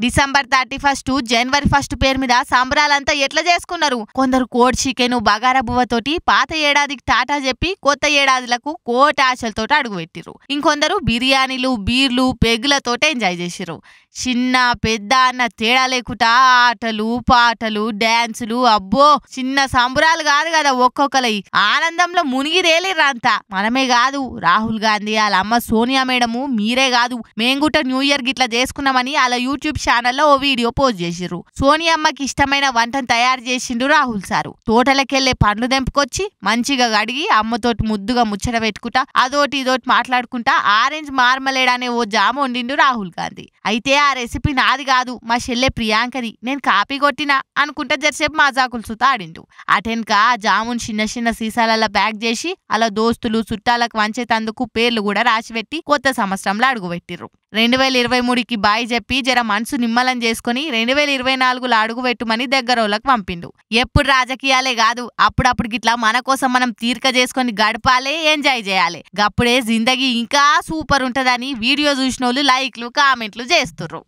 December 31 జనవరి 1 పేరు మీద సంబరాలంతా ఎట్లా చేసుకున్నారు? కొందరు కోడి చికెన్ బగారా బువ్వతోటి పాత ఏడాదికి టాటా చెప్పి కొత్త ఏడాదిలకు కోటి ఆశలతో అడుగుపెట్టిరు. ఇంకొందరు బిర్యానీలు బీర్లు పెగ్గులతోటి ఎంజాయ్ చేసిరు. చిన్న పెద్ద అన్న తేడా లేకుండా ఆటలు పాటలు డాన్సులు అబ్బో చిన్న సంబరాలు కాదు కదా ఒక్కొక్కలై ఆనందంలో మునిగిరేలిరంతా. మనమే కాదు రాహుల్ గాంధీ వాళ్ళ అమ్మ సోనియా మేడము మీరే కాదు మేము కూడా న్యూ ఇయర్ గిట్లా చేసుకున్నామని అలా యూట్యూబ్ ఛానల్లో ఓ వీడియో పోస్ట్ చేసిర్రు. సోనియా అమ్మకి ఇష్టమైన వంటను తయారు చేసిండు రాహుల్ సారు. తోటలకెళ్లే పండ్లు తెంపుకొచ్చి మంచిగా కడిగి అమ్మతోటి ముద్దుగా ముచ్చట పెట్టుకుంటా అదోటి ఇదోటి మాట్లాడుకుంటా ఆరెంజ్ మార్మలేడ్ అనే ఓ జామ వండిండు రాహుల్ గాంధీ. అయితే ఆ రెసిపీ నాది కాదు మా చెల్లె ప్రియాంకది నేను కాపీ కొట్టినా అనుకుంటా జరసేపు మజాకులు సుతా ఆడిండు. అటెన్క ఆ జామున్ చిన్న చిన్న సీసాలలో ప్యాక్ చేసి అలా దోస్తులు చుట్టాలకు వంచేతందుకు పేర్లు కూడా రాసిపెట్టి కొత్త సంవత్సరంలో అడుగుపెట్టిర్రు. 2023కి బాయ్ చెప్పి జర మనసు నిమ్మలం చేసుకుని 2024లో అడుగు పెట్టుమని దగ్గరోళ్ళకి పంపిండు. ఎప్పుడు రాజకీయాలే కాదు అప్పుడప్పుడు గిట్లా మన కోసం మనం తీరిక చేసుకుని గడపాలే ఎంజాయ్ చేయాలి. గప్పుడే జిందగీ ఇంకా సూపర్ ఉంటదని వీడియో చూసిన వాళ్ళు లైక్లు కామెంట్లు చేస్తుర్రు.